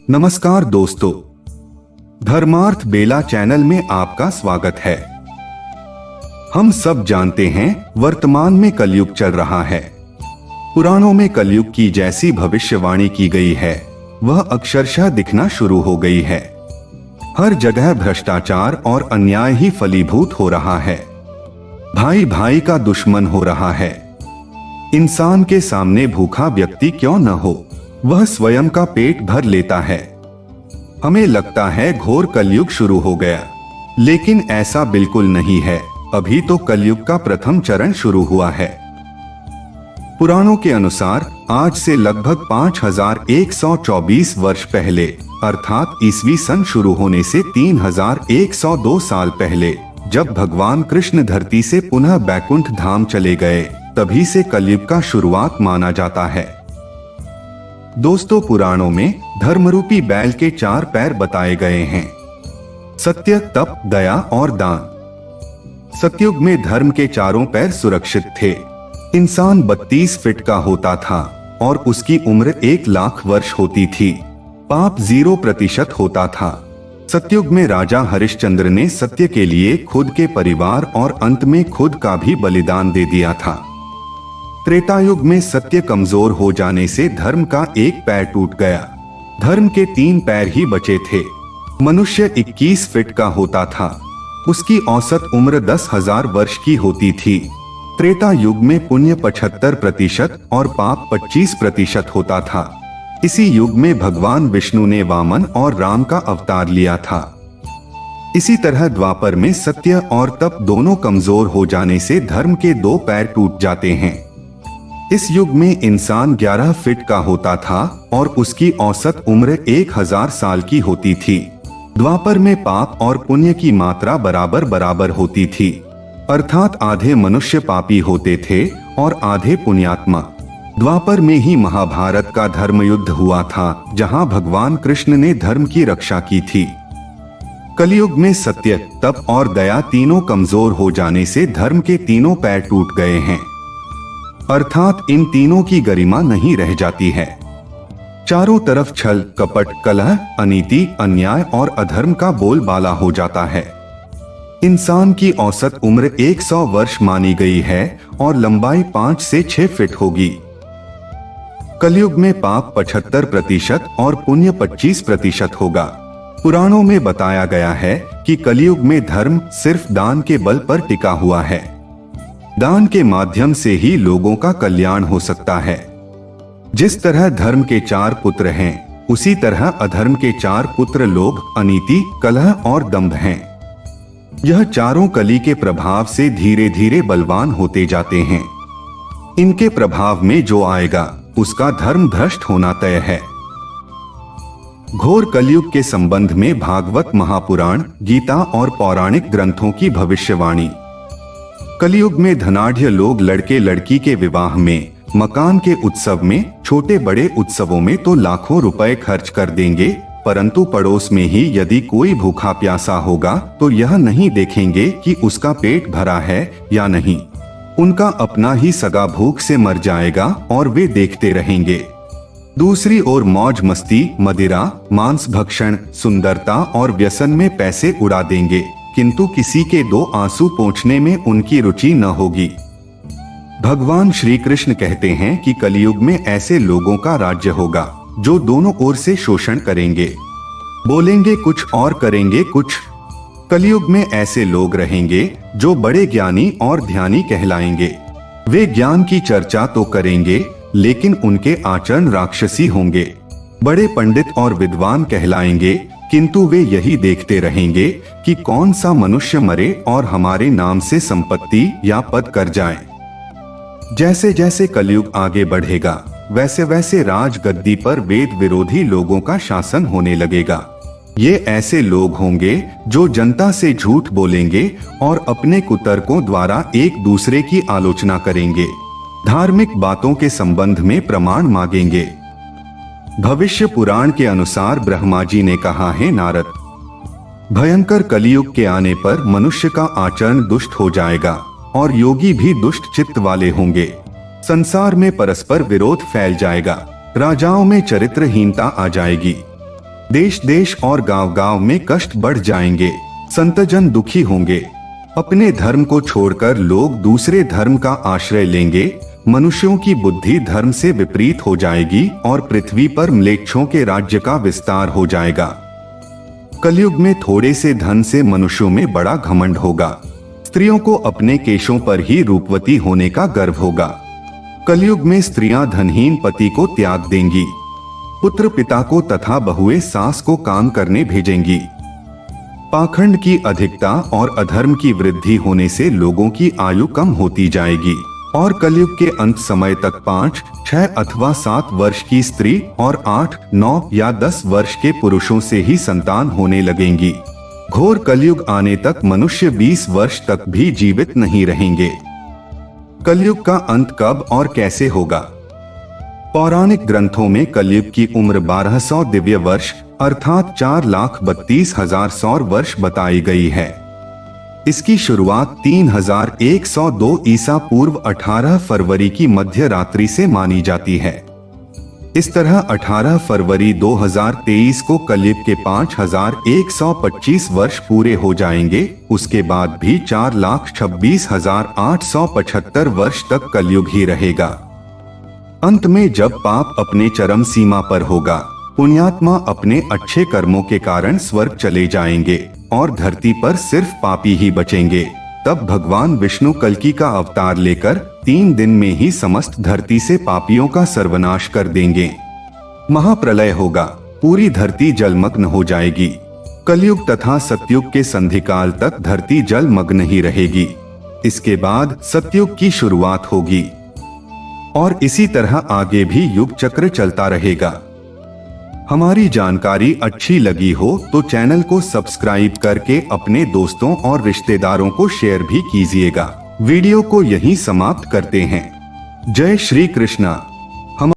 नमस्कार दोस्तों, धर्मार्थ बेला चैनल में आपका स्वागत है। हम सब जानते हैं वर्तमान में कलयुग चल रहा है। पुराणों में कलयुग की जैसी भविष्यवाणी की गई है वह अक्षरशः दिखना शुरू हो गई है। हर जगह भ्रष्टाचार और अन्याय ही फलीभूत हो रहा है। भाई भाई का दुश्मन हो रहा है। इंसान के सामने भूखा व्यक्ति क्यों न हो, वह स्वयं का पेट भर लेता है। हमें लगता है घोर कलयुग शुरू हो गया, लेकिन ऐसा बिल्कुल नहीं है। अभी तो कलयुग का प्रथम चरण शुरू हुआ है। पुराणों के अनुसार आज से लगभग 5124 वर्ष पहले, अर्थात ईसवी सन शुरू होने से 3102 साल पहले, जब भगवान कृष्ण धरती से पुनः बैकुंठ धाम चले गए, तभी से कलयुग का शुरुआत माना जाता है। दोस्तों, पुराणों में धर्मरूपी बैल के 4 पैर बताए गए हैं: सत्य, तप, दया और दान। सतयुग में धर्म के चारों पैर सुरक्षित थे। इंसान 32 फीट का होता था और उसकी उम्र 1,00,000 वर्ष होती थी। पाप 0% होता था। सतयुग में राजा हरिश्चंद्र ने सत्य के लिए खुद के परिवार और अंत में खुद का भी बलिदान दे दिया था। त्रेता युग में सत्य कमजोर हो जाने से धर्म का एक पैर टूट गया। धर्म के 3 पैर ही बचे थे। मनुष्य 21 फीट का होता था। उसकी औसत उम्र 10,000 वर्ष की होती थी। त्रेता युग में पुण्य 75% और पाप 25% होता था। इसी युग में भगवान विष्णु ने वामन और राम का अवतार लिया था। इसी तरह द्वापर में सत्य और तप दोनों कमजोर हो जाने से धर्म के 2 पैर टूट जाते हैं। इस युग में इंसान 11 फीट का होता था और उसकी औसत उम्र 1000 साल की होती थी। द्वापर में पाप और पुण्य की मात्रा बराबर बराबर होती थी, अर्थात आधे मनुष्य पापी होते थे और आधे पुण्यात्मा। द्वापर में ही महाभारत का धर्म युद्ध हुआ था, जहां भगवान कृष्ण ने धर्म की रक्षा की थी। कलयुग में सत्य, तप और दया तीनों कमजोर हो जाने से धर्म के तीनों पैर टूट गए हैं, अर्थात इन तीनों की गरिमा नहीं रह जाती है। चारों तरफ छल, कपट, कलह, अनीति, अन्याय और अधर्म का बोलबाला हो जाता है। इंसान की औसत उम्र 100 वर्ष मानी गई है और लंबाई 5 से 6 फीट होगी। कलयुग में पाप 75% और पुण्य 25% होगा। पुराणों में बताया गया है कि कलयुग में धर्म सिर्फ दान के बल पर टिका हुआ है। दान के माध्यम से ही लोगों का कल्याण हो सकता है। जिस तरह धर्म के 4 पुत्र हैं, उसी तरह अधर्म के 4 पुत्र लोभ, अनीति, कलह और दंभ हैं। यह चारों कली के प्रभाव से धीरे धीरे बलवान होते जाते हैं। इनके प्रभाव में जो आएगा उसका धर्म भ्रष्ट होना तय है। घोर कलयुग के संबंध में भागवत महापुराण, गीता और पौराणिक ग्रंथों की भविष्यवाणी। कलयुग में धनाढ्य लोग लड़के लड़की के विवाह में, मकान के उत्सव में, छोटे बड़े उत्सवों में तो लाखों रुपए खर्च कर देंगे, परंतु पड़ोस में ही यदि कोई भूखा प्यासा होगा तो यह नहीं देखेंगे कि उसका पेट भरा है या नहीं। उनका अपना ही सगा भूख से मर जाएगा और वे देखते रहेंगे। दूसरी ओर मौज मस्ती, मदिरा, मांस भक्षण, सुंदरता और व्यसन में पैसे उड़ा देंगे, किंतु किसी के 2 आंसू पोंछने में उनकी रुचि न होगी। भगवान श्री कृष्ण कहते हैं कि कलयुग में ऐसे लोगों का राज्य होगा जो दोनों ओर से शोषण करेंगे, बोलेंगे कुछ और करेंगे कुछ। कलयुग में ऐसे लोग रहेंगे जो बड़े ज्ञानी और ध्यानी कहलाएंगे। वे ज्ञान की चर्चा तो करेंगे, लेकिन उनके आचरण राक्षसी होंगे। बड़े पंडित और विद्वान कहलाएंगे, किंतु वे यही देखते रहेंगे कि कौन सा मनुष्य मरे और हमारे नाम से संपत्ति या पद कर जाए। जैसे जैसे कलयुग आगे बढ़ेगा, वैसे वैसे राजगद्दी पर वेद विरोधी लोगों का शासन होने लगेगा। ये ऐसे लोग होंगे जो जनता से झूठ बोलेंगे और अपने कुतर्कों द्वारा एक दूसरे की आलोचना करेंगे। धार्मिक बातों के संबंध में प्रमाण मांगेंगे। भविष्य पुराण के अनुसार ब्रह्मा जी ने कहा है, नारद, भयंकर कलयुग के आने पर मनुष्य का आचरण दुष्ट हो जाएगा और योगी भी दुष्ट चित्त वाले होंगे। संसार में परस्पर विरोध फैल जाएगा। राजाओं में चरित्रहीनता आ जाएगी। देश देश और गांव गांव में कष्ट बढ़ जाएंगे, संतजन दुखी होंगे। अपने धर्म को छोड़कर लोग दूसरे धर्म का आश्रय लेंगे। मनुष्यों की बुद्धि धर्म से विपरीत हो जाएगी और पृथ्वी पर म्लेच्छों के राज्य का विस्तार हो जाएगा। कलयुग में थोड़े से धन से मनुष्यों में बड़ा घमंड होगा। स्त्रियों को अपने केशों पर ही रूपवती होने का गर्व होगा। कलयुग में स्त्रियां धनहीन पति को त्याग देंगी। पुत्र पिता को तथा बहुएं सास को काम करने भेजेंगी। पाखंड की अधिकता और अधर्म की वृद्धि होने से लोगों की आयु कम होती जाएगी और कलयुग के अंत समय तक 5, 6 अथवा 7 वर्ष की स्त्री और 8, 9 या 10 वर्ष के पुरुषों से ही संतान होने लगेंगी। घोर कलयुग आने तक मनुष्य 20 वर्ष तक भी जीवित नहीं रहेंगे। कलयुग का अंत कब और कैसे होगा? पौराणिक ग्रंथों में कलयुग की उम्र 1200 दिव्य वर्ष अर्थात 4,32,000 सौर वर्ष बताई गई है। इसकी शुरुआत 3102 ईसा पूर्व 18 फरवरी की मध्य रात्रि से मानी जाती है। इस तरह 18 फरवरी 2023 को कलयुग के 5,125 वर्ष पूरे हो जाएंगे। उसके बाद भी 4,26,875 वर्ष तक कलयुग ही रहेगा। अंत में जब पाप अपने चरम सीमा पर होगा, पुण्यात्मा अपने अच्छे कर्मों के कारण स्वर्ग चले जाएंगे और धरती पर सिर्फ पापी ही बचेंगे। तब भगवान विष्णु कल्कि का अवतार लेकर 3 दिन में ही समस्त धरती से पापियों का सर्वनाश कर देंगे। महाप्रलय होगा, पूरी धरती जलमग्न हो जाएगी। कलयुग तथा सतयुग के संधिकाल तक धरती जलमग्न ही रहेगी। इसके बाद सतयुग की शुरुआत होगी और इसी तरह आगे भी युग चक्र चलता रहेगा। हमारी जानकारी अच्छी लगी हो तो चैनल को सब्सक्राइब करके अपने दोस्तों और रिश्तेदारों को शेयर भी कीजिएगा। वीडियो को यहीं समाप्त करते हैं। जय श्री कृष्णा।